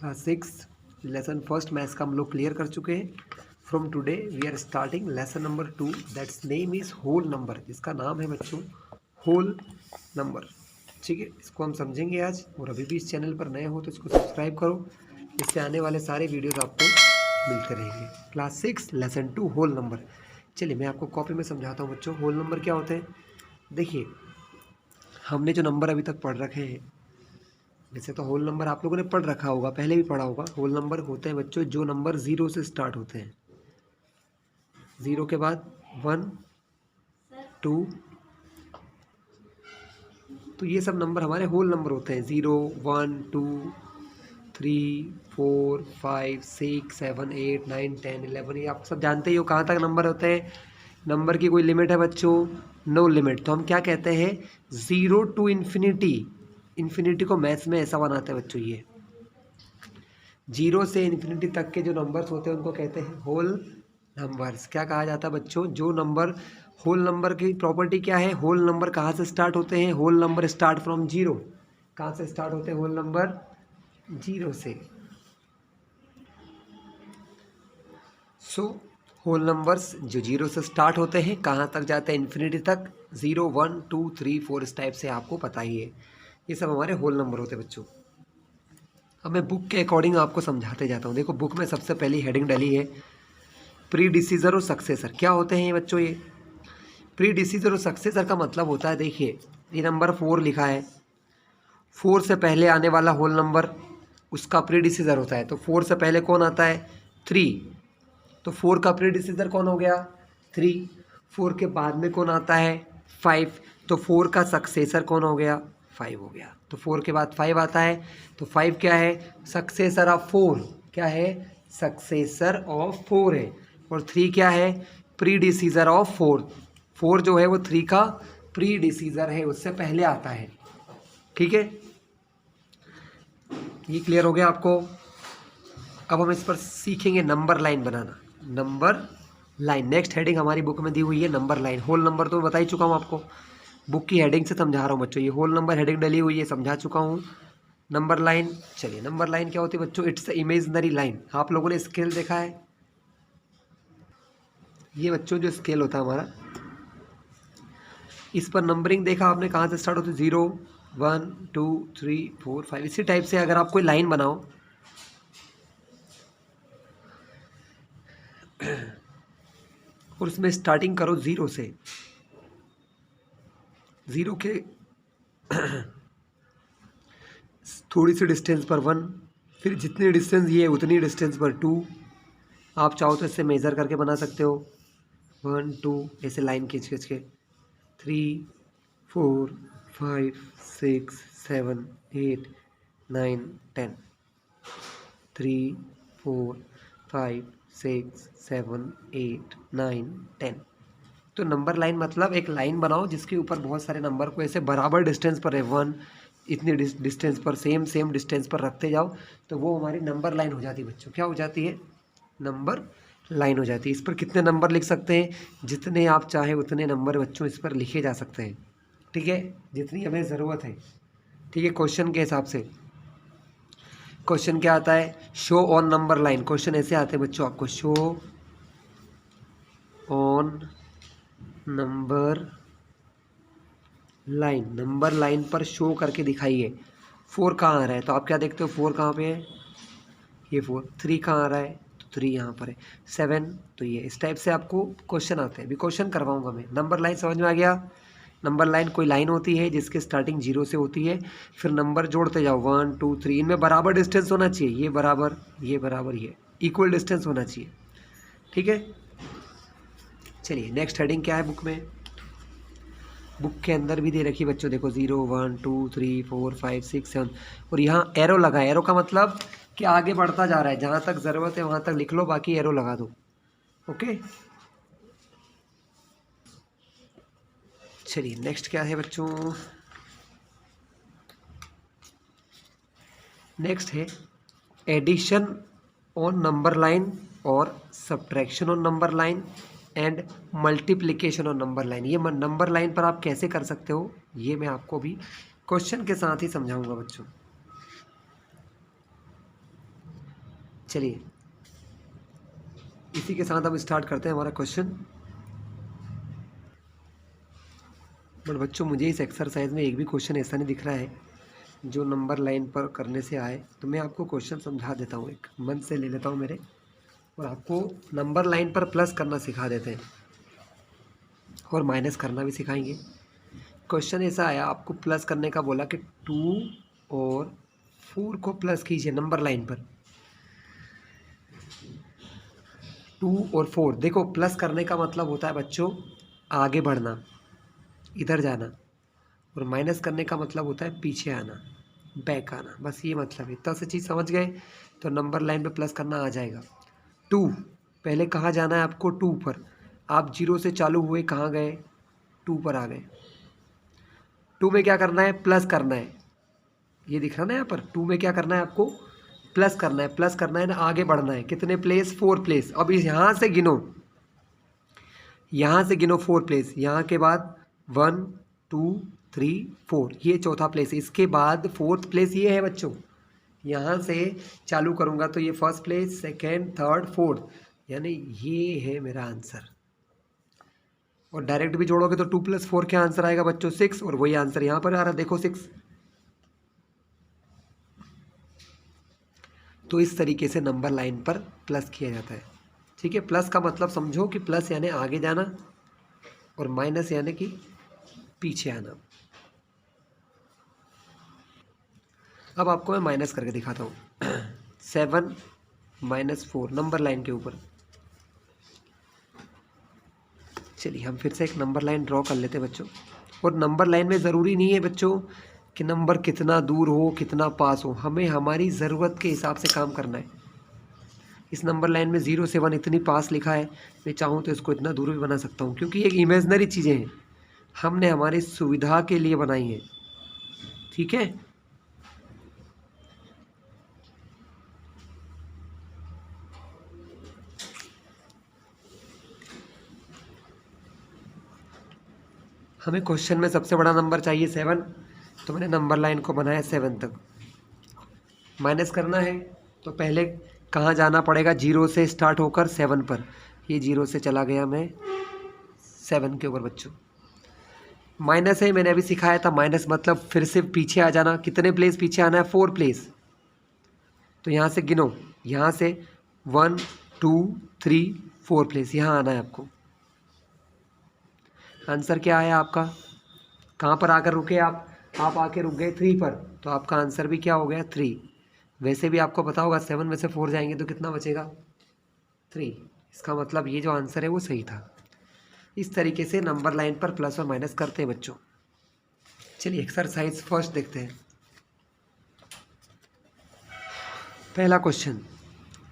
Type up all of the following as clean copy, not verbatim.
Class 6 lesson first maths का हम लोग क्लियर कर चुके हैं। From today we are starting lesson number 2 that's name is whole number, जिसका नाम है बच्चों होल नंबर। ठीक है, इसको हम समझेंगे आज। और अभी भी इस चैनल पर नए हो तो इसको सब्सक्राइब करो, इससे आने वाले सारे वीडियोस आपको मिलते रहेंगे। Class 6 lesson 2 whole number. चलिए मैं आपको कॉपी में समझाता हूँ बच्चों, होल नंबर क्या होते हैं। देखिए, हमने जो नंबर अभी तक पढ़ रखे हैं, वैसे तो होल नंबर आप लोगों ने पढ़ रखा होगा, पहले भी पढ़ा होगा। होल नंबर होते हैं बच्चों जो नंबर 0 से स्टार्ट होते हैं। 0 के बाद 1 2, तो ये सब नंबर हमारे होल नंबर होते हैं। 0 1 2 3 4 5 6 7 8 9 10 11, ये आप सब जानते ही हो कहाँ तक नंबर होते हैं। नंबर की कोई लिमिट है बच्चों? No limit. तो हम क्या कहते हैं, 0 टू इन्फिनिटी। इन्फिनिटी को मैथ्स में ऐसा बनाते हैं बच्चों, ये 0 से इन्फिनिटी तक के जो नंबर्स होते हैं उनको कहते हैं होल नंबर्स। क्या कहा जाता है बच्चों, जो नंबर होल नंबर की प्रॉपर्टी क्या है, होल नंबर कहाँ से स्टार्ट होते हैं, होल नंबर स्टार्ट फ्रॉम 0। कहाँ से स्टार्ट होते हैं होल नंबर? 0 से। सो होल नंबर्स जो 0 से स्टार्ट होते हैं कहाँ तक जाते हैं, इन्फिनिटी तक। 0 1 2 3 4 इस टाइप से आपको पता ही है। ये सब हमारे होल नंबर होते हैं बच्चों। अब मैं बुक के अकॉर्डिंग आपको समझाते जाता हूँ। देखो, बुक में सबसे पहली हेडिंग डली है प्रीडिसीजर और सक्सेसर। क्या होते हैं ये बच्चों? ये प्रीडिसीजर और सक्सेसर का मतलब होता है, देखिए ये नंबर 4 लिखा है, 4 से पहले आने वाला होल नंबर उसका प्रीडिसीजर होता है। तो 4 से पहले कौन आता है? 3। तो 4 का प्रीडिसीजर कौन हो गया? 3। 4 के बाद में कौन आता है? 5। तो 4 का सक्सेसर कौन हो गया? 5 हो गया। तो 4 के बाद 5 आता है, तो 5 क्या है? Successor of 4। क्या है? सक्सेसर ऑफ 4 है। और 3 क्या है? प्रीडिसीजर ऑफ 4। 4 जो है वो 3 का प्रीडिसीजर है, उससे पहले आता है। ठीक है, ये क्लियर हो गया आपको। अब हम इस पर सीखेंगे नंबर लाइन बनाना। नंबर लाइन नेक्स्ट हेडिंग हमारी बुक में दी हुई है, नंबर लाइन। होल नंबर तो बता ही चुका हूँ आपको, बुक की हेडिंग से समझा रहा हूँ बच्चों। ये होल नंबर हेडिंग डली हुई है, समझा चुका हूँ। नंबर लाइन, चलिए नंबर लाइन क्या होती है बच्चों? It's imaginary line. आप लोगों ने स्केल देखा है? ये बच्चों जो स्केल होता है हमारा, इस पर नंबरिंग देखा आपने, कहाँ से स्टार्ट होती है? 0 1 2 3 4 5। इसी टाइप से अगर आप कोई लाइन बनाओ और उसमें स्टार्टिंग करो 0 से, 0 के थोड़ी सी डिस्टेंस पर 1, फिर जितनी डिस्टेंस ये है उतनी डिस्टेंस पर 2। आप चाहो तो इससे मेज़र करके बना सकते हो, 1 2 ऐसे लाइन खींच खींच के। 3 4 5 6 7 8 9 10। 3 4 5 6 7 8 9 10। तो नंबर लाइन मतलब एक लाइन बनाओ जिसके ऊपर बहुत सारे नंबर को ऐसे बराबर डिस्टेंस पर है, 1 इतनी डिस्टेंस पर सेम डिस्टेंस पर रखते जाओ, तो वो हमारी नंबर लाइन हो जाती है बच्चों। क्या हो जाती है? नंबर लाइन हो जाती है। इस पर कितने नंबर लिख सकते हैं? जितने आप चाहे उतने नंबर बच्चों इस पर लिखे जा सकते हैं। ठीक है, जितनी हमें ज़रूरत है। ठीक है, क्वेश्चन के हिसाब से। क्वेश्चन क्या आता है? Show on number line. Question ऐसे आते हैं बच्चों आपको, show on number line. Number line पर शो करके दिखाइए। 4 कहाँ आ रहा है? तो आप क्या देखते हो, 4 कहाँ पे है? ये 4। 3 कहाँ आ रहा है? तो 3 यहाँ पर है। 7, तो ये इस टाइप से आपको क्वेश्चन आते हैं। अभी क्वेश्चन करवाऊंगा मैं। नंबर लाइन समझ में आ गया? नंबर लाइन कोई लाइन होती है जिसकी स्टार्टिंग 0 से होती है, फिर नंबर जोड़ते जाओ 1 2 3। इनमें बराबर डिस्टेंस होना चाहिए, ये बराबर ये बराबर, ये इक्वल डिस्टेंस होना चाहिए। ठीक है, चलिए नेक्स्ट हेडिंग क्या है बुक में? बुक के अंदर भी दे रखी बच्चों, देखो 0 1 2 3 4 5 6 7। और यहाँ एरो लगा है। एरो का मतलब कि आगे बढ़ता जा रहा है, जहाँ तक ज़रूरत है वहाँ तक लिख लो, बाकी एरो लगा दो। ओके, चलिए नेक्स्ट क्या है बच्चों? नेक्स्ट है एडिशन ऑन नंबर लाइन और subtraction on number line and multiplication on number line. ये नंबर लाइन पर आप कैसे कर सकते हो, ये मैं आपको भी क्वेश्चन के साथ ही समझाऊंगा बच्चों। चलिए इसी के साथ हम स्टार्ट करते हैं हमारा क्वेश्चन। बट बच्चों मुझे इस एक्सरसाइज में एक भी क्वेश्चन ऐसा नहीं दिख रहा है जो नंबर लाइन पर करने से आए, तो मैं आपको क्वेश्चन समझा देता हूँ, एक मन से ले लेता हूँ मेरे, और आपको नंबर लाइन पर प्लस करना सिखा देते हैं और माइनस करना भी सिखाएंगे। क्वेश्चन ऐसा आया, आपको प्लस करने का बोला कि 2 और 4 को प्लस कीजिए नंबर लाइन पर। 2 और 4, देखो प्लस करने का मतलब होता है बच्चों आगे बढ़ना, इधर जाना, और माइनस करने का मतलब होता है पीछे आना, बैक आना, बस ये मतलब है। इतना सी चीज़ समझ गए तो नंबर लाइन पे प्लस करना आ जाएगा। 2 पहले कहाँ जाना है आपको, 2 पर। आप 0 से चालू हुए, कहाँ गए, 2 पर आ गए। 2 में क्या करना है, प्लस करना है, ये दिख रहा ना यहाँ पर। 2 में क्या करना है आपको, प्लस करना है, प्लस करना है ना, आगे बढ़ना है। कितने प्लेस, 4 प्लेस। अब इस यहाँ से गिनो, यहाँ से गिनो 4 प्लेस, यहाँ के बाद 1 2 3 4, ये चौथा प्लेस। इसके बाद 4th प्लेस ये है बच्चों, यहाँ से चालू करूँगा तो ये first place, second, third, fourth, यानी ये है मेरा आंसर। और डायरेक्ट भी जोड़ोगे तो 2 + 4 क्या आंसर आएगा बच्चों, 6, और वही आंसर यहाँ पर आ रहा है, देखो 6। तो इस तरीके से नंबर लाइन पर प्लस किया जाता है। ठीक है, प्लस का मतलब समझो कि प्लस यानी आगे जाना और माइनस यानी कि पीछे आना। अब आपको मैं माइनस करके दिखाता हूँ। 7 - 4 नंबर लाइन के ऊपर। चलिए हम फिर से एक नंबर लाइन ड्रॉ कर लेते हैं बच्चों। और नंबर लाइन में ज़रूरी नहीं है बच्चों कि नंबर कितना दूर हो, कितना पास हो, हमें हमारी ज़रूरत के हिसाब से काम करना है। इस नंबर लाइन में 0 से 1 इतनी पास लिखा है, मैं चाहूँ तो इसको इतना दूर भी बना सकता हूँ, क्योंकि ये इमेजनरी चीज़ें हैं, हमने हमारी सुविधा के लिए बनाई हैं। ठीक है, हमें क्वेश्चन में सबसे बड़ा नंबर चाहिए 7, तो मैंने नंबर लाइन को बनाया 7 तक। माइनस करना है तो पहले कहाँ जाना पड़ेगा, 0 से स्टार्ट होकर 7 पर। ये 0 से चला गया मैं 7 के ऊपर बच्चों। माइनस है, मैंने अभी सिखाया था, माइनस मतलब फिर से पीछे आ जाना। कितने प्लेस पीछे आना है, 4 प्लेस। तो यहाँ से गिनो, यहाँ से 1 2 3 4 प्लेस यहाँ आना है आपको। आंसर क्या आया आपका, कहाँ पर आकर रुके आप आके रुक गए 3 पर, तो आपका आंसर भी क्या हो गया, 3। वैसे भी आपको पता होगा 7 में से 4 जाएंगे तो कितना बचेगा, 3। इसका मतलब ये जो आंसर है वो सही था। इस तरीके से नंबर लाइन पर प्लस और माइनस करते हैं बच्चों। चलिए एक्सरसाइज फर्स्ट देखते हैं। पहला question,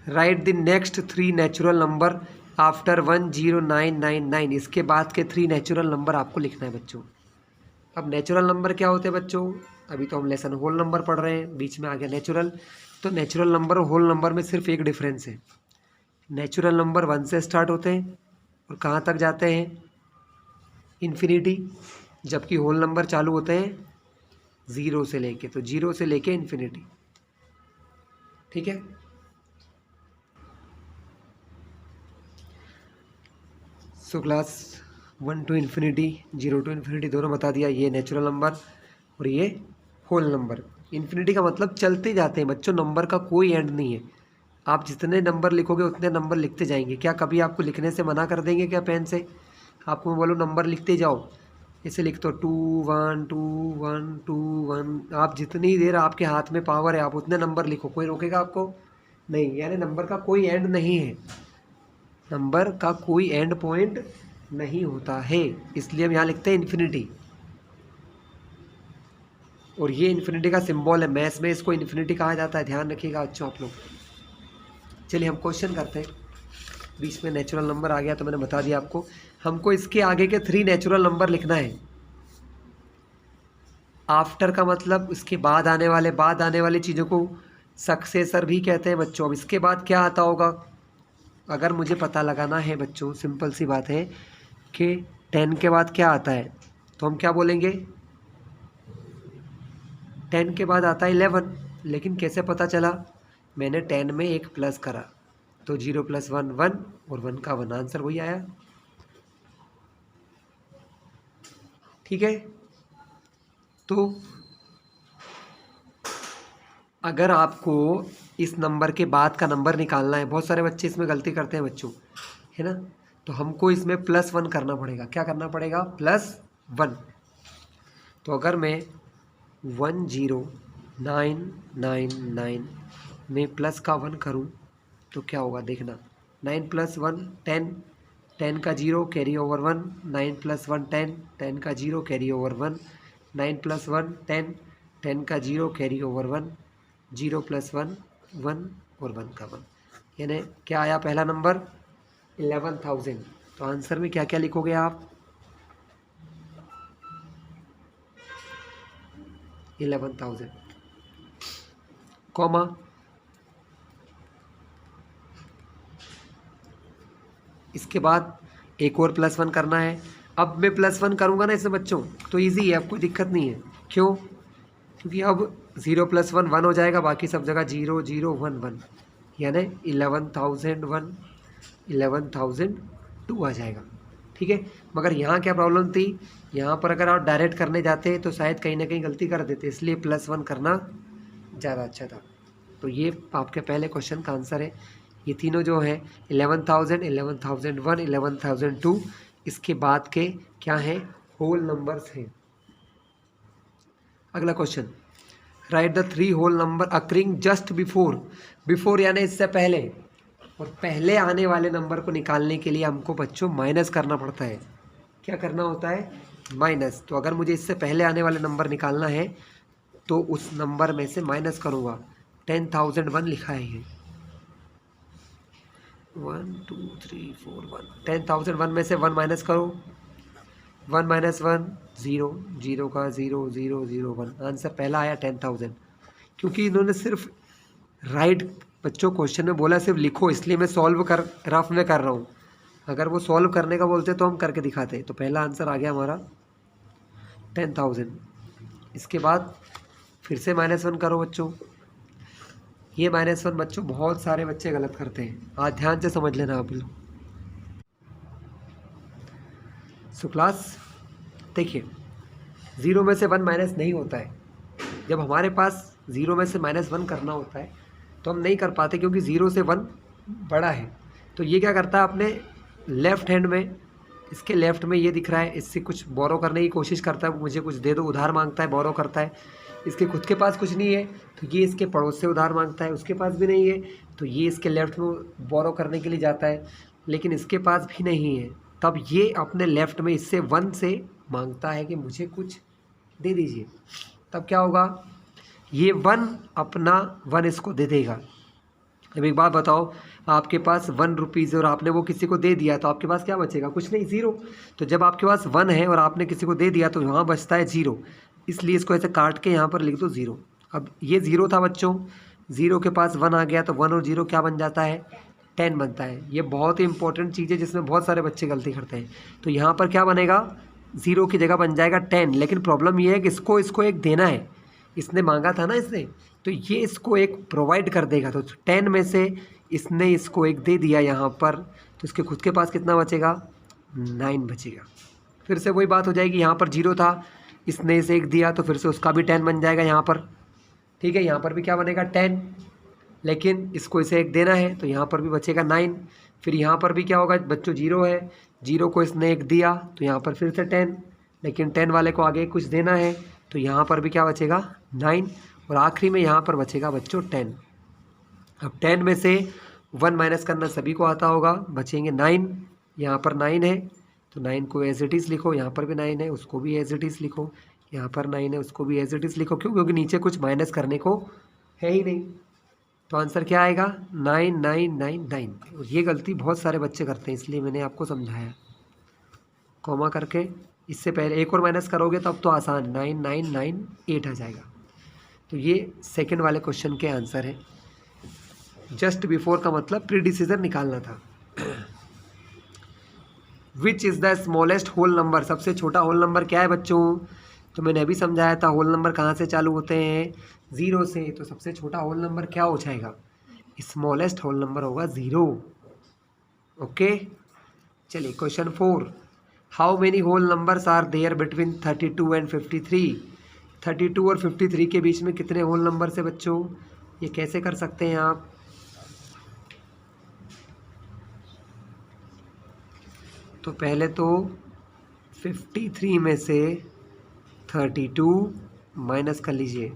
write the next 3 natural number after 10999। इसके बाद के 3 नेचुरल नंबर आपको लिखना है बच्चों। अब नेचुरल नंबर क्या होते हैं बच्चों, अभी तो हम लेसन होल नंबर पढ़ रहे हैं, बीच में आ गया नेचुरल। तो नेचुरल नंबर और होल नंबर में सिर्फ एक डिफरेंस है, नेचुरल नंबर 1 से स्टार्ट होते हैं और कहाँ तक जाते हैं, इन्फिनिटी, जबकि होल नंबर चालू होते हैं 0 से लेके, तो 0 से लेके इन्फिनिटी। ठीक है, so class 1 to infinity, 0 to infinity दोनों बता दिया। ये नेचुरल नंबर और ये होल नंबर। इन्फिनिटी का मतलब चलते जाते हैं बच्चों, नंबर का कोई एंड नहीं है। आप जितने नंबर लिखोगे उतने नंबर लिखते जाएंगे। क्या कभी आपको लिखने से मना कर देंगे क्या पेन से, आपको बोलो नंबर लिखते जाओ, इसे लिख दो 2 1 2 1 2 1। आप जितनी देर आपके हाथ में पावर है आप उतने नंबर लिखो, कोई रोकेगा आपको नहीं। यानी नंबर का कोई एंड नहीं है, नंबर का कोई एंड पॉइंट नहीं होता है, इसलिए हम यहाँ लिखते हैं इन्फिनिटी। और ये इन्फिनिटी का सिंबल है, मैथ्स में इसको इन्फिनिटी कहा जाता है, ध्यान रखिएगा अच्छा आप लोग। चलिए हम क्वेश्चन करते हैं। बीच में नेचुरल नंबर आ गया तो मैंने बता दिया आपको, हमको इसके आगे के 3 नेचुरल नंबर लिखना है। आफ्टर का मतलब इसके बाद आने वाली चीज़ों को सक्सेसर भी कहते हैं बच्चों। अब इसके बाद क्या आता होगा, अगर मुझे पता लगाना है बच्चों, सिंपल सी बात है कि 10 के बाद क्या आता है, तो हम क्या बोलेंगे, 10 के बाद आता है 11। लेकिन कैसे पता चला मैंने 10 में एक प्लस करा तो 0 + 1 1 और 1 का 1 आंसर वही आया। ठीक है, तो अगर आपको इस नंबर के बाद का नंबर निकालना है, बहुत सारे बच्चे इसमें गलती करते हैं बच्चों, है ना, तो हमको इसमें +1 करना पड़ेगा। क्या करना पड़ेगा? +1। तो अगर मैं 10999 में प्लस का 1 करूं तो क्या होगा देखना। 9 + 1 10, 10 का 0 कैरी ओवर 1, 9 + 1 10, 10 का 0 कैरी ओवर 1, 9 + 1 10, 10 का 0 कैरी ओवर 1, 0 + 1 1 और 1 का 1, यानी क्या आया पहला नंबर? 11,000। तो आंसर में क्या क्या लिखोगे आप? 11,000 कॉमा इसके बाद एक और +1 करना है। अब मैं +1 करूँगा ना इसमें बच्चों तो इजी है, अब कोई दिक्कत नहीं है। क्यों? क्योंकि अब 0 + 1 1 हो जाएगा, बाकी सब जगह 0 0 1 1, यानी 11,001 11,002 आ जाएगा। ठीक है, मगर यहाँ क्या प्रॉब्लम थी, यहाँ पर अगर आप डायरेक्ट करने जाते तो शायद कहीं ना कहीं गलती कर देते, इसलिए +1 करना ज़्यादा अच्छा था। तो ये आपके पहले क्वेश्चन का आंसर है। ये तीनों जो है 11,000 11,001 11,002 इसके बाद के क्या हैं? होल नंबर्स हैं। अगला question, write the 3 whole number occurring just before यानी इससे पहले, और पहले आने वाले नंबर को निकालने के लिए हमको बच्चों माइनस करना पड़ता है। क्या करना होता है? माइनस। तो अगर मुझे इससे पहले आने वाले नंबर निकालना है तो उस नंबर में से माइनस करूँगा। 10,001 लिखा है ये, 1 2 3 4 1, 10,001 में से 1 माइनस करो, 1 - 1 0, 0 का 0 0 0 1, आंसर पहला आया 10,000। क्योंकि इन्होंने सिर्फ राइट बच्चों क्वेश्चन में बोला सिर्फ लिखो, इसलिए मैं सॉल्व कर रफ में कर रहा हूँ। अगर वो सॉल्व करने का बोलते तो हम करके दिखाते। तो पहला आंसर आ गया हमारा 10,000। इसके बाद फिर से -1 करो बच्चों। ये -1 बच्चों बहुत सारे बच्चे गलत करते हैं, आज ध्यान से समझ लेना आप लोग। सो क्लास देखिए, 0 में से 1 माइनस नहीं होता है। जब हमारे पास 0 में से -1 करना होता है तो हम नहीं कर पाते, क्योंकि 0 से 1 बड़ा है। तो ये क्या करता है, अपने लेफ़्ट हैंड में, इसके लेफ़्ट में ये दिख रहा है, इससे कुछ बोरो करने की कोशिश करता है, मुझे कुछ दे दो, उधार मांगता है, बोरो करता है। इसके खुद के पास कुछ नहीं है तो ये इसके पड़ोस से उधार मांगता है, उसके पास भी नहीं है तो ये इसके लेफ़्ट में बोरो करने के लिए जाता है, लेकिन इसके पास भी नहीं है। तब ये अपने लेफ़्ट में इससे 1 से मांगता है कि मुझे कुछ दे दीजिए। तब क्या होगा, ये 1 अपना 1 इसको दे देगा। अब एक बात बताओ, आपके पास 1 रुपीज़ और आपने वो किसी को दे दिया तो आपके पास क्या बचेगा? कुछ नहीं, 0। तो जब आपके पास 1 है और आपने किसी को दे दिया तो यहाँ बचता है 0, इसलिए इसको ऐसे काट के यहाँ पर लिख दो 0। अब ये 0 था बच्चों, 0 के पास 1 आ गया तो 1 और 0 क्या बन जाता है? 10 बनता है। ये बहुत ही इंपॉर्टेंट चीज़ है जिसमें बहुत सारे बच्चे गलती करते हैं। तो यहाँ पर क्या बनेगा, 0 की जगह बन जाएगा 10। लेकिन प्रॉब्लम ये है कि इसको एक देना है, इसने मांगा था ना इसने, तो ये इसको एक प्रोवाइड कर देगा। तो 10 में से इसने इसको एक दे दिया यहाँ पर, तो इसके खुद के पास कितना बचेगा? 9 बचेगा। फिर से वही बात हो जाएगी, यहाँ पर 0 था, इसने इसे एक दिया तो फिर से उसका भी 10 बन जाएगा यहाँ पर। ठीक है, यहाँ पर भी क्या बनेगा? 10, लेकिन इसको इसे एक देना है तो यहाँ पर भी बचेगा 9। फिर यहाँ पर भी क्या होगा बच्चों? 0 है, 0 को इसने एक दिया तो यहाँ पर फिर से 10, लेकिन 10 वाले को आगे कुछ देना है तो यहाँ पर भी क्या बचेगा? 9, और आखिरी में यहाँ पर बचेगा बच्चों 10। अब 10 में से 1 माइनस करना सभी को आता होगा, बचेंगे 9। यहाँ पर 9 है तो 9 को एज इट इज़ लिखो, यहाँ पर भी 9 है उसको भी एज इट इज़ लिखो, यहाँ पर 9 है उसको भी एज इट इज़ लिखो। क्यों? क्योंकि नीचे कुछ माइनस करने को है ही नहीं। तो आंसर क्या आएगा? 9999। और ये गलती बहुत सारे बच्चे करते हैं, इसलिए मैंने आपको समझाया। कॉमा करके इससे पहले एक और माइनस करोगे तो अब तो आसान 9998 आ जाएगा। तो ये सेकंड वाले क्वेश्चन के आंसर है। जस्ट बिफोर का मतलब प्रीडिसीजर निकालना था। Which is the smallest whole number, सबसे छोटा होल नंबर क्या है बच्चों? तो मैंने अभी समझाया था, होल नंबर कहाँ से चालू होते हैं? 0 से। तो सबसे छोटा होल नंबर क्या हो जाएगा? स्मॉलेस्ट होल नंबर होगा 0। ओके, चलिए question 4, how many whole numbers are there between 32 and 53। 32 और 53 के बीच में कितने होल नंबर है बच्चों? ये कैसे कर सकते हैं आप? तो पहले तो 53 में से 32 माइनस कर लीजिए।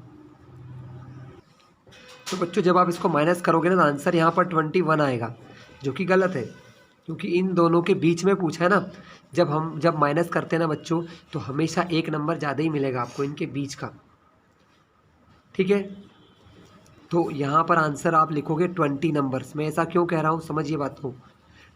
तो बच्चों जब आप इसको माइनस करोगे ना तो आंसर यहाँ पर 21 आएगा, जो कि गलत है, क्योंकि इन दोनों के बीच में पूछा है ना। जब माइनस करते हैं ना बच्चों, तो हमेशा एक नंबर ज़्यादा ही मिलेगा आपको इनके बीच का। ठीक है, तो यहाँ पर आंसर आप लिखोगे 20 नंबर्स। मैं ऐसा क्यों कह रहा हूँ, समझिए बात को।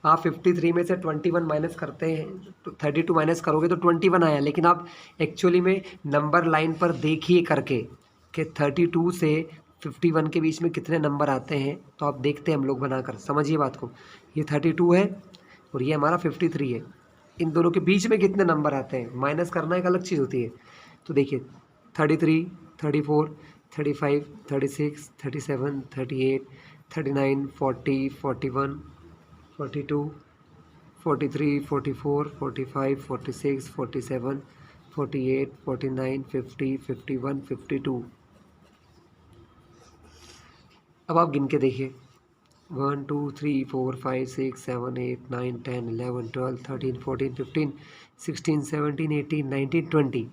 आप 53 में से 21 माइनस करते हैं तो 32 माइनस करोगे तो 21 आया, लेकिन आप एक्चुअली में नंबर लाइन पर देखिए करके कि 32 से 51 के बीच में कितने नंबर आते हैं। तो आप देखते हैं हम लोग बनाकर, समझिए बात को। ये 32 है और ये हमारा 53 है, इन दोनों के बीच में कितने नंबर आते हैं माइनस करना एक अलग चीज़ होती है। तो देखिए 33, 34, 35, 36, 37, 38, 39, 40, 41, 42, 43, 44, 45, 46, 47, 48, 49, 50, 51, 52। अब आप गिन के देखिए 1 2 3 4 5 6 7 8 9 10 11 12 13 14 15 16 17 18 19 20।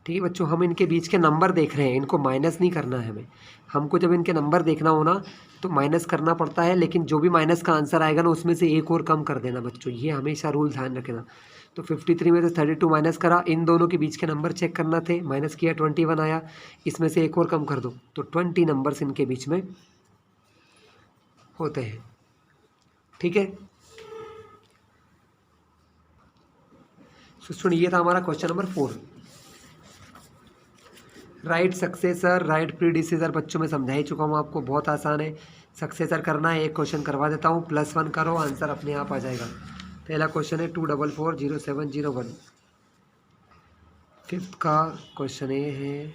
ठीक है बच्चों, हम इनके बीच के नंबर देख रहे हैं, इनको माइनस नहीं करना है हमें। हमको जब इनके नंबर देखना हो ना तो माइनस करना पड़ता है, लेकिन जो भी माइनस का आंसर आएगा ना उसमें से एक और कम कर देना बच्चों, ये हमेशा रूल ध्यान रखना। तो 53 में से 32 माइनस करा, इन दोनों के बीच के नंबर चेक करना थे, माइनस किया 21 आया, इसमें से एक और कम कर दो तो 20 नंबर्स इनके बीच में होते हैं। ठीक है, सुनिए ये था हमारा question number 4। Right successor, right predecessor बच्चों में समझा ही चुका हूँ आपको, बहुत आसान है। सक्सेसर करना है, एक क्वेश्चन करवा देता हूँ, +1 करो, आंसर अपने आप आ जाएगा। पहला क्वेश्चन है 2440701। फिफ्थ का क्वेश्चन ये है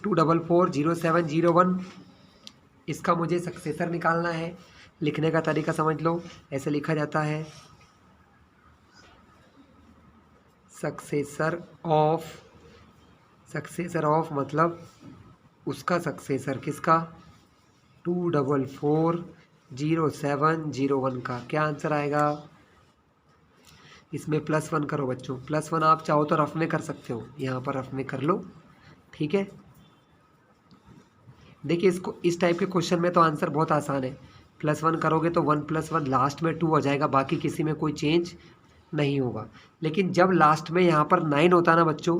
2440701। इसका मुझे सक्सेसर निकालना है। लिखने का तरीका समझ लो, ऐसे लिखा जाता है सक्सेसर ऑफ मतलब उसका सक्सेसर किसका, 2440701 का। क्या आंसर आएगा? इसमें +1 करो बच्चों, +1 आप चाहो तो रफ में कर सकते हो, यहाँ पर रफ में कर लो। ठीक है, देखिए इसको इस टाइप के क्वेश्चन में तो आंसर बहुत आसान है। +1 करोगे तो 1 + 1 लास्ट में 2 हो जाएगा, बाकी किसी में कोई चेंज नहीं होगा। लेकिन जब लास्ट में यहाँ पर 9 होता है ना बच्चों,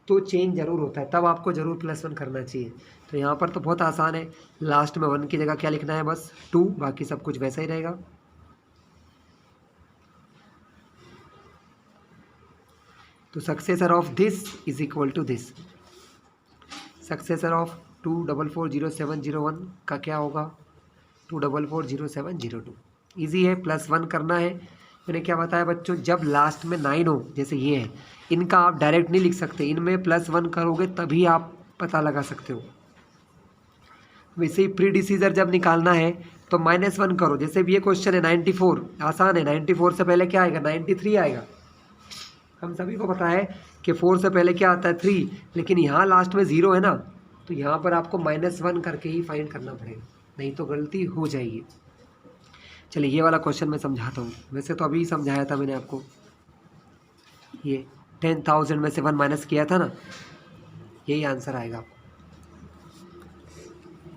तो चेंज ज़रूर होता है, तब आपको ज़रूर +1 करना चाहिए। तो यहाँ पर तो बहुत आसान है, लास्ट में 1 की जगह क्या लिखना है, बस 2, बाकी सब कुछ वैसा ही रहेगा। तो successor of this is equal to this. Successor of 2440701 का क्या होगा, 2440702। ईजी है, +1 करना है। मैंने क्या बताया बच्चों, जब लास्ट में 9 हो, जैसे ये है, इनका आप डायरेक्ट नहीं लिख सकते, इनमें +1 करोगे तभी आप पता लगा सकते हो। वैसे ही प्रीडिसीजर जब निकालना है तो -1 करो। जैसे भी ये क्वेश्चन है 94, आसान है, 94 से पहले क्या आएगा, 93 आएगा। हम सभी को पता है कि 4 से पहले क्या आता है, 3, लेकिन यहाँ लास्ट में 0 है ना, तो यहाँ पर आपको -1 करके ही फाइंड करना पड़ेगा, नहीं तो गलती हो जाएगी। चलिए ये वाला क्वेश्चन मैं समझाता हूँ, वैसे तो अभी समझाया था मैंने आपको। ये 10,000 में से 1 माइनस किया था ना, यही आंसर आएगा।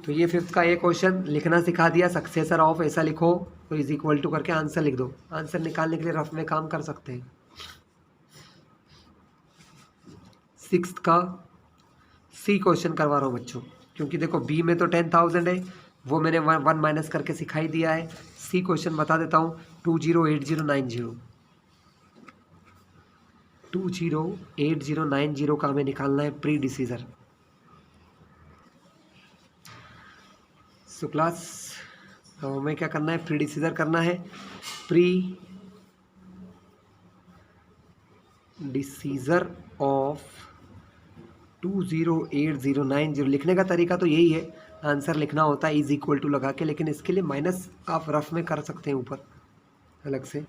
तो ये फिफ्थ का ये क्वेश्चन लिखना सिखा दिया, सक्सेसर ऑफ ऐसा लिखो तो इज इक्वल टू करके आंसर लिख दो। आंसर निकालने के लिए रफ में काम कर सकते हैं। सिक्स्थ का सी क्वेश्चन करवा रहा हूँ बच्चों, क्योंकि देखो बी में तो 10,000 है, वो मैंने 1 माइनस करके सिखाई दिया है। सी क्वेश्चन बता देता हूँ, 208090 208090 का हमें निकालना है प्री डिसीजर। सो क्लास तो हमें क्या करना है, प्री डिसीजर करना है। प्री डिसीजर ऑफ 208,090 लिखने का तरीका तो यही है, आंसर लिखना होता है इज इक्वल टू लगा के, लेकिन इसके लिए माइनस आप रफ में कर सकते हैं ऊपर अलग से।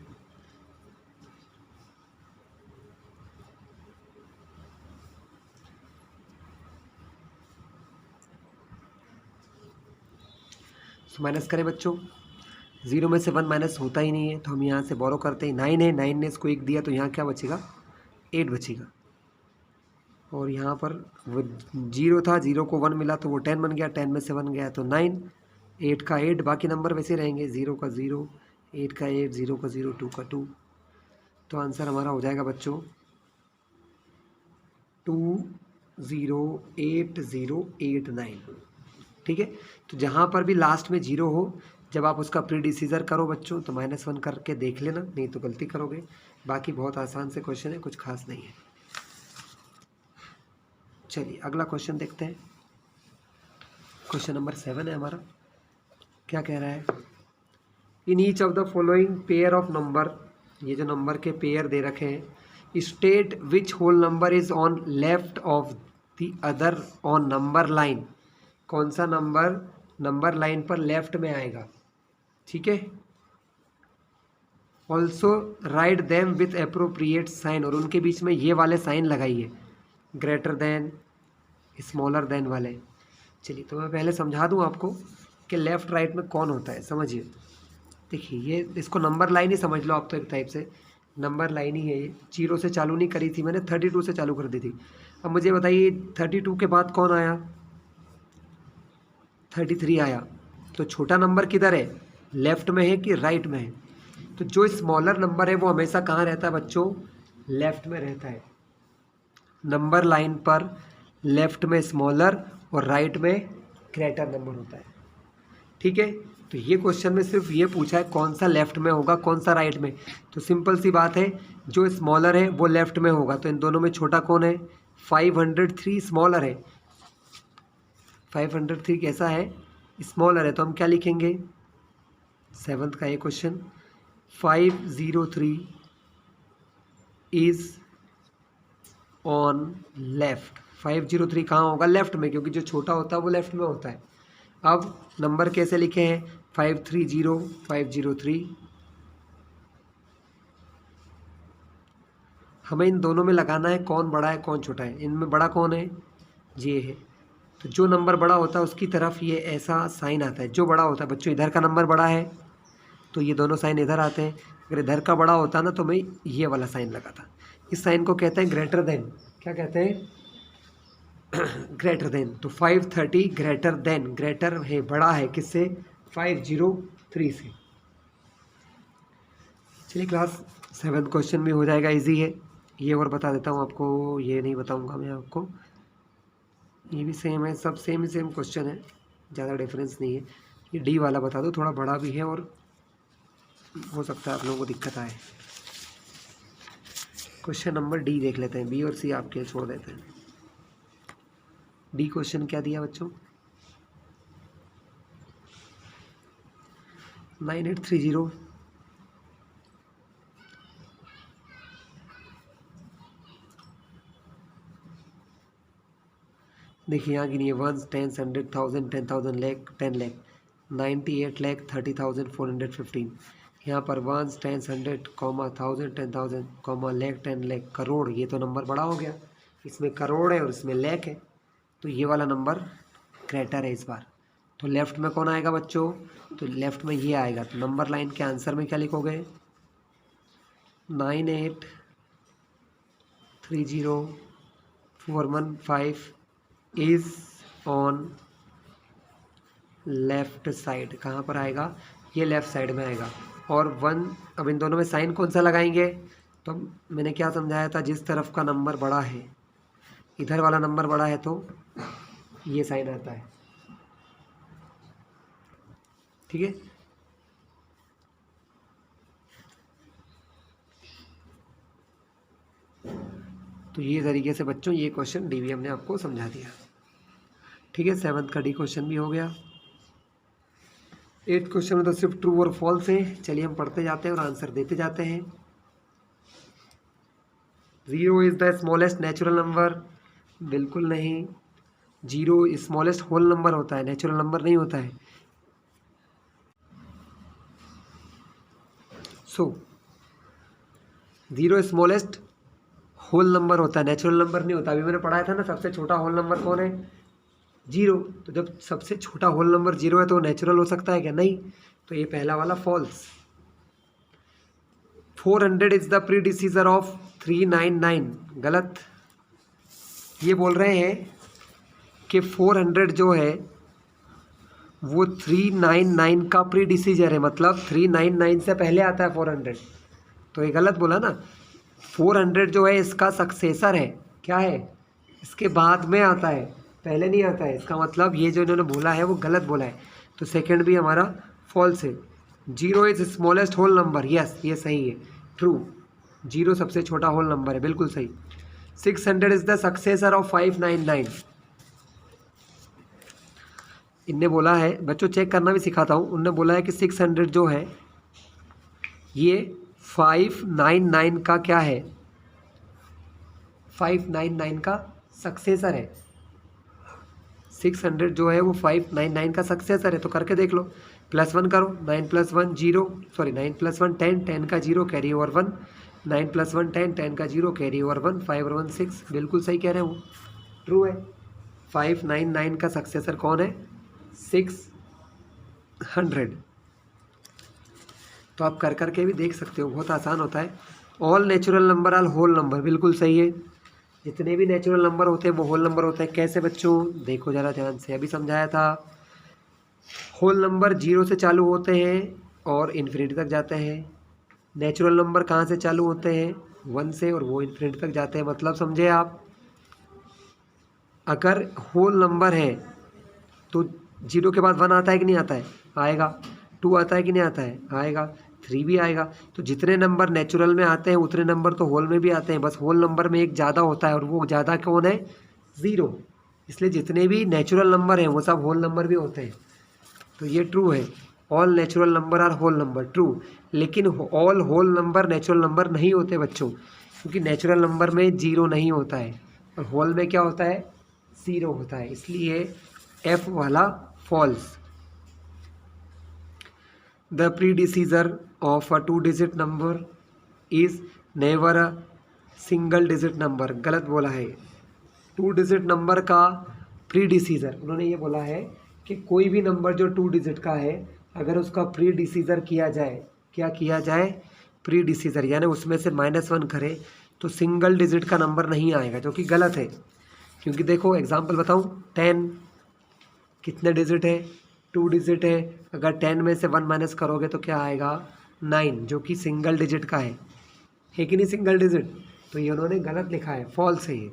माइनस करें बच्चों, 0 में से 1 माइनस होता ही नहीं है, तो हम यहाँ से बोरो करते हैं। 9 है, 9 ने इसको 1 दिया, तो यहाँ क्या बचेगा, 8 बचेगा। और यहाँ पर वो 0 था, 0 को 1 मिला तो वो 10 बन गया, 10 में से 1 गया तो 9, 8 का 8, बाकी नंबर वैसे रहेंगे, 0 का 0, 8 का 8, 0 का 0, 2 का 2। तो आंसर हमारा हो जाएगा बच्चों 208,089। ठीक है, तो जहाँ पर भी लास्ट में 0 हो, जब आप उसका प्रीडिसीजर करो बच्चों तो -1 करके देख लेना, नहीं तो गलती करोगे। बाकी बहुत आसान से क्वेश्चन है, कुछ खास नहीं है। चलिए अगला क्वेश्चन देखते हैं। क्वेश्चन नंबर 7 है हमारा। क्या कह रहा है, in each of the following pair of number, ये जो नंबर के पेयर दे रखे हैं, state which whole number is on left of the other on number line. कौन सा नंबर नंबर लाइन पर लेफ्ट में आएगा, ठीक है। Also write them with appropriate sign, और उनके बीच में ये वाले साइन लगाइए, ग्रेटर देन, स्मॉलर देन वाले। चलिए तो मैं पहले समझा दूं आपको कि लेफ़्ट राइट में कौन होता है, समझिए। देखिए ये इसको नंबर लाइन ही समझ लो आप, तो एक टाइप से नंबर लाइन ही है ये। 0 से चालू नहीं करी थी मैंने, 32 से चालू कर दी थी। अब मुझे बताइए 32 के बाद कौन आया, 33 आया। तो छोटा नंबर किधर है, लेफ्ट में है कि राइट में है। तो जो स्मॉलर नंबर है वो हमेशा कहाँ रहता है बच्चों, लेफ्ट में रहता है। नंबर लाइन पर लेफ्ट में स्मॉलर और राइट में ग्रेटर नंबर होता है, ठीक है। तो ये क्वेश्चन में सिर्फ ये पूछा है कौन सा लेफ्ट में होगा कौन सा राइट में। तो सिंपल सी बात है, जो स्मॉलर है वो लेफ्ट में होगा, तो इन दोनों में छोटा कौन है, 503 स्मॉलर है। 503 कैसा है, स्मॉलर है, तो हम क्या लिखेंगे, 7th का ये क्वेश्चन, 503 इज ऑन लेफ्ट। 503 कहाँ होगा, लेफ्ट में, क्योंकि जो छोटा होता है वो लेफ्ट में होता है। अब नंबर कैसे लिखे हैं, 530, 503। हमें इन दोनों में लगाना है कौन बड़ा है कौन छोटा है। इनमें बड़ा कौन है, ये है। तो जो नंबर बड़ा होता है उसकी तरफ ये ऐसा साइन आता है, जो बड़ा होता है बच्चों, इधर का नंबर बड़ा है तो ये दोनों साइन इधर आते हैं। अगर इधर का बड़ा होता ना तो मैं ये वाला साइन लगाता। इस साइन को कहते हैं ग्रेटर देन। क्या कहते हैं, ग्रेटर देन। तो 530 ग्रेटर देन, ग्रेटर है, बड़ा है किससे, 503 से। चलिए क्लास 7 क्वेश्चन भी हो जाएगा, इजी है ये। और बता देता हूँ आपको, ये नहीं बताऊँगा मैं आपको, ये भी सेम है, सब सेम ही सेम क्वेश्चन है, ज़्यादा डिफरेंस नहीं है। ये डी वाला बता दो, थोड़ा बड़ा भी है और हो सकता है आप लोगों को दिक्कत आए। क्वेश्चन नंबर डी देख लेते हैं, बी और सी आपके छोड़ देते हैं। डी क्वेश्चन क्या दिया बच्चों, 9830। देखिए यहाँ गिनिए, 1 10 100 1000 10,000 लाख 10 लाख 98 लाख 30,415। यहाँ पर 1 10 100 1000 10,000 लाख 10 लाख करोड़, ये तो नंबर बड़ा हो गया, इसमें करोड़ है और इसमें लाख है, तो ये वाला नंबर ग्रेटर है इस बार। तो लेफ़्ट में कौन आएगा बच्चों, तो लेफ़्ट में ये आएगा। तो नंबर लाइन के आंसर में क्या लिखोगे, 9830,415 इज ऑन लेफ्ट साइड। कहाँ पर आएगा, ये लेफ़्ट साइड में आएगा। और 1, अब इन दोनों में साइन कौन सा लगाएंगे, तो मैंने क्या समझाया था, जिस तरफ का नंबर बड़ा है, इधर वाला नंबर बड़ा है तो ये साइन आता है, ठीक है। तो ये तरीके से बच्चों ये क्वेश्चन डी भी हमने आपको समझा दिया, ठीक है। 7th का डी क्वेश्चन भी हो गया। 8th क्वेश्चन में तो सिर्फ ट्रू और फॉल्स है। चलिए हम पढ़ते जाते हैं और आंसर देते जाते हैं। 0 is the smallest natural number, बिल्कुल नहीं। 0 स्मॉलेस्ट होल नंबर होता है, नेचुरल नंबर नहीं होता है। सो 0 स्मॉलेस्ट होल नंबर होता है, नेचुरल नंबर नहीं होता। अभी मैंने पढ़ाया था ना, सबसे छोटा होल नंबर कौन है? 0। तो जब सबसे छोटा होल नंबर 0 है तो नेचुरल हो सकता है क्या? नहीं। तो ये पहला वाला फॉल्स। 400 इज द प्रीडिसीजर ऑफ 399, गलत। ये बोल रहे हैं कि 400 जो है वो 399 का प्रीडिसीजर है, मतलब 399 से पहले आता है 400। तो ये गलत बोला ना। 400 जो है इसका सक्सेसर है, क्या है? इसके बाद में आता है, पहले नहीं आता है। इसका मतलब ये जो इन्होंने बोला है वो गलत बोला है। तो सेकंड भी हमारा फॉल्स है। 0 is smallest whole number, yes ये सही है, ट्रू। 0 सबसे छोटा होल नंबर है, बिल्कुल सही। 600 इज द सक्सेसर ऑफ 599। इनने बोला है, बच्चों चेक करना भी सिखाता हूँ। उनने बोला है कि 600 जो है ये 599 का क्या है? 599 का सक्सेसर है। 600 जो है वो 599 का सक्सेसर है। तो करके देख लो, +1 करो। 9 + 1 0, सॉरी 9 + 1 10, 10 का 0 कैरी ओवर 1, 9 + 1 10, 10 का 0 कैरी ओवर 1, 5 और 1 6, बिल्कुल सही कह रहे हो, ट्रू है। 599 का सक्सेसर कौन है? 600। तो आप कर करके भी देख सकते हो, बहुत आसान होता है। All natural number are whole number, बिल्कुल सही है। जितने भी नेचुरल नंबर होते हैं वो होल नंबर होते हैं। कैसे बच्चों? देखो ज़रा ध्यान से, अभी समझाया था। होल नंबर 0 से चालू होते हैं और इन्फिनिटी तक जाते हैं। नेचुरल नंबर कहाँ से चालू होते हैं? 1 से, और वो इन्फिनिटी तक जाते हैं। मतलब समझे आप? अगर होल नंबर है तो 0 के बाद 1 आता है कि नहीं आता है? आएगा। 2 आता है कि नहीं आता है? आएगा। 3 भी आएगा। तो जितने नंबर नेचुरल में आते हैं उतने नंबर तो होल में भी आते हैं, बस होल नंबर में एक ज़्यादा होता है, और वो ज़्यादा कौन है? 0। इसलिए जितने भी नेचुरल नंबर हैं वो सब होल नंबर भी होते हैं। तो ये ट्रू है, all natural number are whole number, true. लेकिन all whole number natural number नहीं होते बच्चों, क्योंकि नेचुरल नंबर में 0 नहीं होता है और होल में क्या होता है? 0 होता है। इसलिए F वाला false. The predecessor of a 2-digit number is never a single digit number, गलत बोला है। 2 डिजिट नंबर का प्रीडिसीजर, उन्होंने ये बोला है कि कोई भी नंबर जो 2 डिजिट का है, अगर उसका प्रीडिसीजर किया जाए, क्या किया जाए? प्रीडिसीजर, यानी उसमें से -1 करें तो सिंगल डिजिट का नंबर नहीं आएगा, जो कि गलत है। क्योंकि देखो एग्जांपल बताऊं, 10 कितने डिजिट है? 2 डिजिट है। अगर 10 में से 1 माइनस करोगे तो क्या आएगा? 9, जो कि सिंगल डिजिट का है कि नहीं सिंगल डिजिट? तो ये उन्होंने गलत लिखा है, फॉल्स है ये।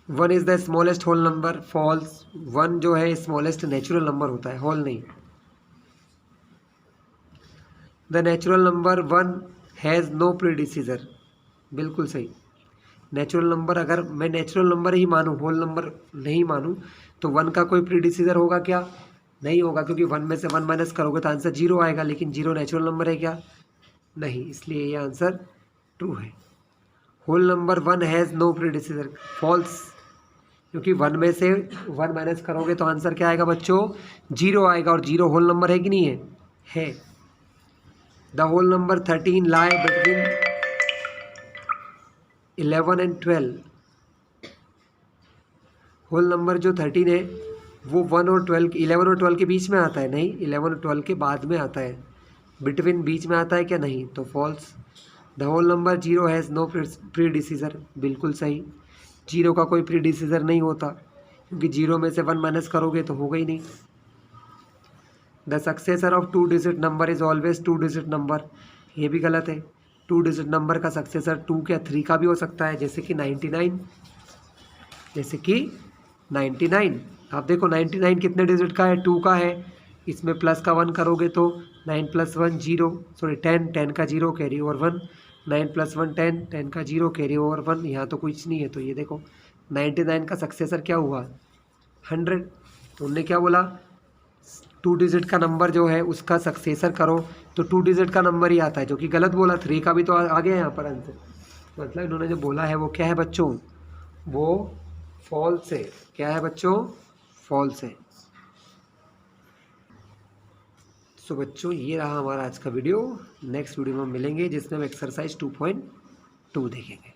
1 is the smallest whole number, false. 1 जो है स्मॉलेस्ट नेचुरल नंबर होता है, होल नहीं। The natural number 1 has no predecessor, बिल्कुल सही। नेचुरल नंबर, अगर मैं नेचुरल नंबर ही मानूँ, होल नंबर नहीं मानूँ, तो 1 का कोई प्रीडिसीजर होगा क्या? नहीं होगा, क्योंकि 1 में से 1 माइनस करोगे तो आंसर 0 आएगा। लेकिन 0 नेचुरल नंबर है क्या? नहीं, इसलिए ये आंसर ट्रू है। Whole number 1 has no predecessor, false. क्योंकि 1 में से 1 माइनस करोगे तो आंसर क्या आएगा बच्चों? 0 आएगा, और 0 होल नंबर है कि नहीं है? है। The whole number 13 lie between 11 and 12। Whole number जो 13 है वो 1 और 12, 11 और 12 के बीच में आता है? नहीं, 11 और 12 के बाद में आता है। बिटवीन बीच में आता है क्या? नहीं, तो false. The whole number 0 has no predecessor, बिल्कुल सही। 0 का कोई प्रीडिसीजर नहीं होता, क्योंकि 0 में से 1 माइनस करोगे तो होगा ही नहीं। The successor of 2 digit number is always 2 digit number, ये भी गलत है। 2 डिजिट नंबर का सक्सेसर 2 क्या 3 का भी हो सकता है, जैसे कि 99। जैसे कि 99, आप देखो 99 कितने डिजिट का है? 2 का है। इसमें प्लस का 1 करोगे तो 9 + 1 0, सॉरी 10, 10 का 0 कैरी ओवर 1, 9 + 1 10, 10 का 0 कैरी ओवर 1। यहाँ तो कुछ नहीं है, तो ये देखो 99 का सक्सेसर क्या हुआ? 100। तो उनने क्या बोला? 2 डिजिट का नंबर जो है उसका सक्सेसर करो तो 2 डिजिट का नंबर ही आता है, जो कि गलत बोला। 3 का भी तो आ गया यहाँ पर आंसर, मतलब इन्होंने जो बोला है वो क्या है बच्चों, वो फॉल्स है। क्या है बच्चों, फॉल्स है। सो बच्चों ये रहा हमारा आज का वीडियो। नेक्स्ट वीडियो में मिलेंगे जिसमें हम एक्सरसाइज 2.2 देखेंगे।